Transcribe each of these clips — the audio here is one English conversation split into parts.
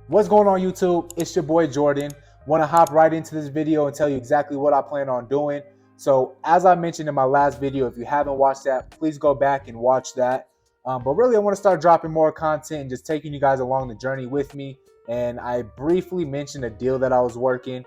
What's going on, YouTube? It's your boy Jordan. Want to hop right into this video and tell you exactly what I plan on doing. So as I mentioned in my last video, if you haven't watched that, please go back and watch that. But really, I want to start dropping more content and just taking you guys along the journey with me. And I briefly mentioned a deal that I was working.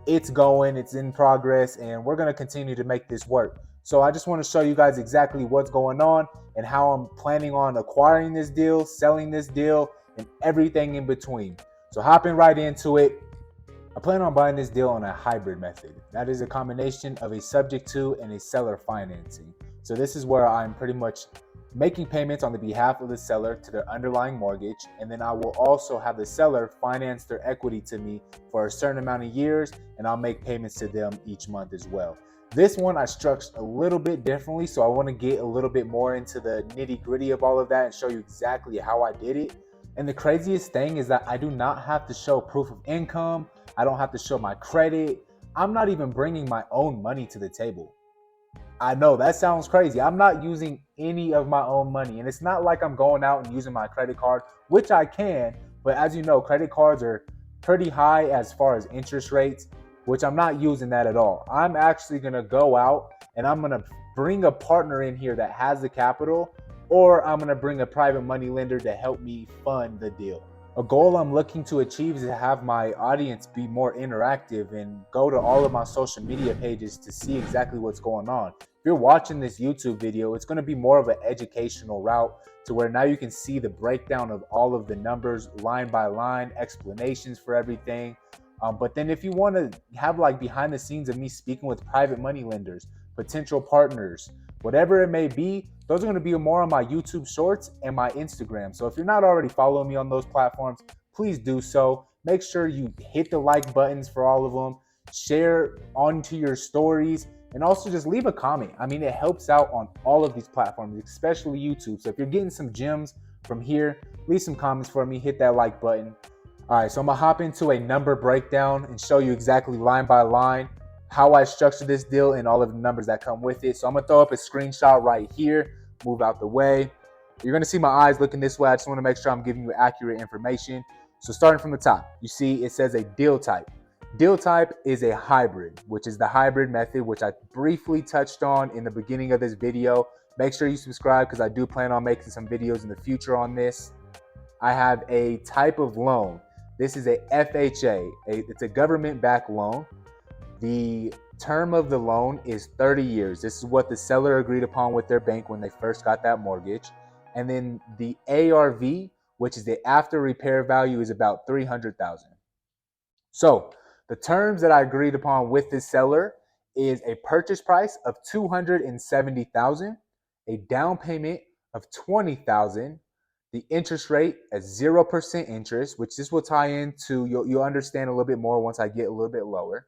It's going, it's in progress, and we're going to continue to make this work. So I just want to show you guys exactly what's going on and how I'm planning on acquiring this deal, selling this deal, and everything in between. So hopping right into it, I plan on buying this deal on a hybrid method. That is a combination of a subject to and a seller financing. So this is where I'm pretty much making payments on the behalf of the seller to their underlying mortgage, and then I will also have the seller finance their equity to me for a certain amount of years, and I'll make payments to them each month as well. This one I structured a little bit differently, so I want to get a little bit more into the nitty-gritty of all of that and show you exactly how I did it. And the craziest thing is that I do not have to show proof of income. I don't have to show my credit. I'm not even bringing my own money to the table. I know that sounds crazy. I'm not using any of my own money. And it's not like I'm going out and using my credit card, which I can. But as you know, credit cards are pretty high as far as interest rates, which I'm not using that at all. I'm actually going to go out and I'm going to bring a partner in here that has the capital, or I'm going to bring a private money lender to help me fund the deal. A goal I'm looking to achieve is to have my audience be more interactive and go to all of my social media pages to see exactly what's going on. If you're watching this YouTube video, it's going to be more of an educational route to where now you can see the breakdown of all of the numbers line by line, explanations for everything. But then if you want to have like behind the scenes of me speaking with private money lenders, potential partners, whatever it may be, those are going to be more on my YouTube shorts and my Instagram. So if you're not already following me on those platforms, please do so. Make sure you hit the like buttons for all of them, share onto your stories, and also just leave a comment. I mean, it helps out on all of these platforms, especially YouTube. So if you're getting some gems from here, leave some comments for me, hit that like button. All right, so I'm gonna hop into a number breakdown and show you exactly line by line how I structured this deal and all of the numbers that come with it. So I'm gonna throw up a screenshot right here, move out the way. You're gonna see my eyes looking this way. I just wanna make sure I'm giving you accurate information. So starting from the top, you see it says a deal type. Deal type is a hybrid, which is the hybrid method, which I briefly touched on in the beginning of this video. Make sure you subscribe because I do plan on making some videos in the future on this. I have a type of loan. This is a FHA. It's a government-backed loan. The term of the loan is 30 years. This is what the seller agreed upon with their bank when they first got that mortgage. And then the ARV, which is the after repair value, is about $300,000. So the terms that I agreed upon with this seller is a purchase price of $270,000, a down payment of $20,000, the interest rate at 0% interest, which this will tie into, you'll understand a little bit more once I get a little bit lower,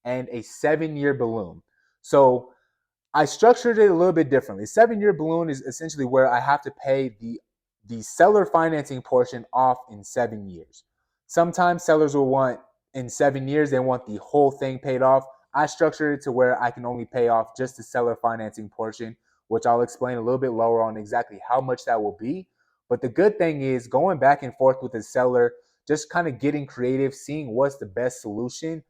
and a 7-year balloon. So I structured it a little bit differently. 7-year balloon is essentially where I have to pay the seller financing portion off in 7 years. Sometimes sellers will want in 7 years, they want the whole thing paid off. I structured it to where I can only pay off just the seller financing portion, which I'll explain a little bit lower on exactly how much that will be. But the good thing is going back and forth with the seller, just kind of getting creative, seeing what's the best solution.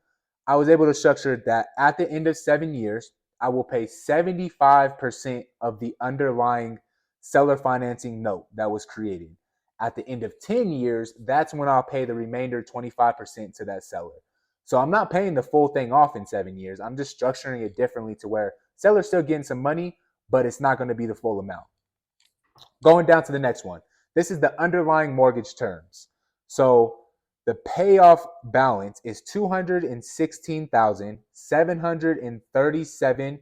I was able to structure that at the end of 7 years, I will pay 75% of the underlying seller financing note that was created. At the end of 10 years, that's when I'll pay the remainder 25% to that seller. So I'm not paying the full thing off in 7 years. I'm just structuring it differently to where seller's still getting some money, but it's not going to be the full amount. Going down to the next one. This is the underlying mortgage terms. So the payoff balance is $216,737.87.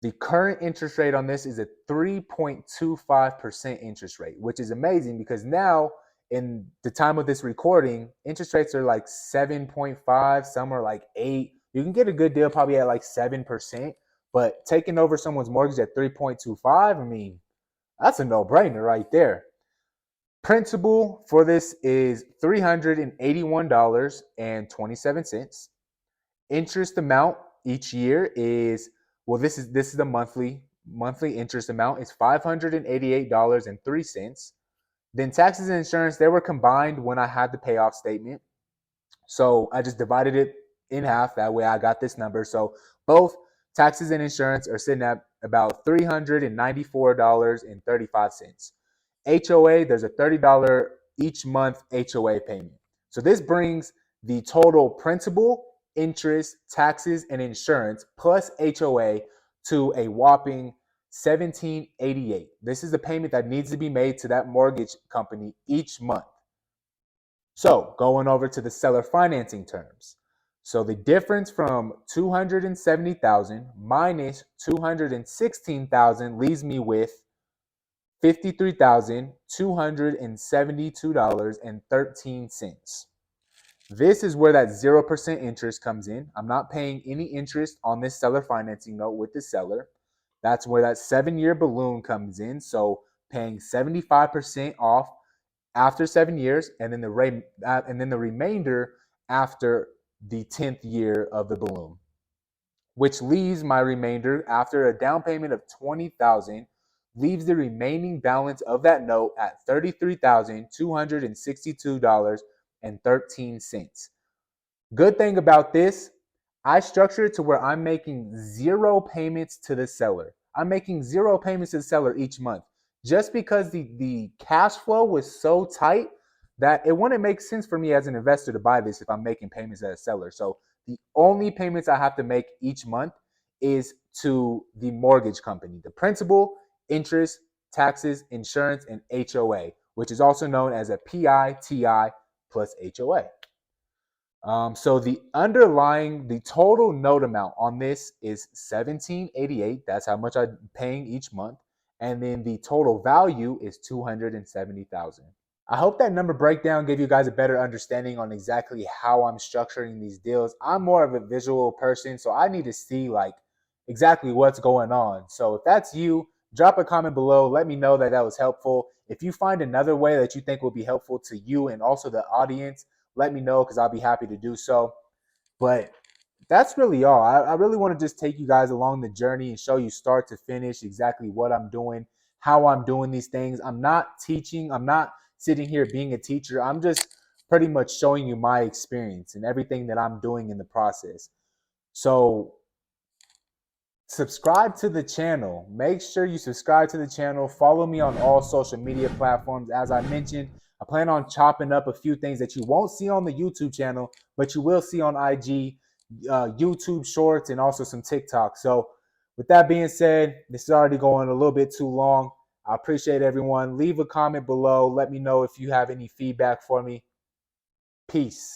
The current interest rate on this is a 3.25% interest rate, which is amazing because now in the time of this recording, interest rates are like 7.5, some are like 8. You can get a good deal probably at like 7%, but taking over someone's mortgage at 3.25, I mean, that's a no-brainer right there. Principal for this is $381.27. Interest amount each year is, well, this is the monthly interest amount is $588.03. Then taxes and insurance, they were combined when I had the payoff statement. So I just divided it in half. That way I got this number. So both taxes and insurance are sitting at about $394.35. HOA, there's a $30 each month HOA payment. So this brings the total principal, interest, taxes, and insurance plus HOA to a whopping $1788. This is the payment that needs to be made to that mortgage company each month. So going over to the seller financing terms. So the difference from 270,000 minus 216,000 leaves me with $53,272.13. This is where that 0% interest comes in. I'm not paying any interest on this seller financing note with the seller. That's where that 7-year balloon comes in. So paying 75% off after 7 years, and then the remainder after the 10th year of the balloon, which leaves my remainder after a down payment of $20,000, leaves the remaining balance of that note at $33,262.13. Good thing about this, I structure it to where I'm making 0 payments to the seller. I'm making 0 payments to the seller each month, just because the cash flow was so tight that it wouldn't make sense for me as an investor to buy this if I'm making payments as a seller. So the only payments I have to make each month is to the mortgage company, the principal, interest, taxes, insurance, and HOA, which is also known as a PITI plus HOA. So the total note amount on this is $1788. That's how much I'm paying each month. And then the total value is $270,000. I hope that number breakdown gave you guys a better understanding on exactly how I'm structuring these deals. I'm more of a visual person, so I need to see like exactly what's going on. So if that's you, drop a comment below. Let me know that was helpful. If you find another way that you think will be helpful to you and also the audience, let me know because I'll be happy to do so. But that's really all. I really want to just take you guys along the journey and show you start to finish exactly what I'm doing, how I'm doing these things. I'm not teaching. I'm not sitting here being a teacher. I'm just pretty much showing you my experience and everything that I'm doing in the process. So subscribe to the channel. Make sure you subscribe to the channel. Follow me on all social media platforms. As I mentioned, I plan on chopping up a few things that you won't see on the YouTube channel, but you will see on IG, YouTube Shorts, and also some TikTok. So with that being said, this is already going a little bit too long. I appreciate everyone. Leave a comment below. Let me know if you have any feedback for me. Peace.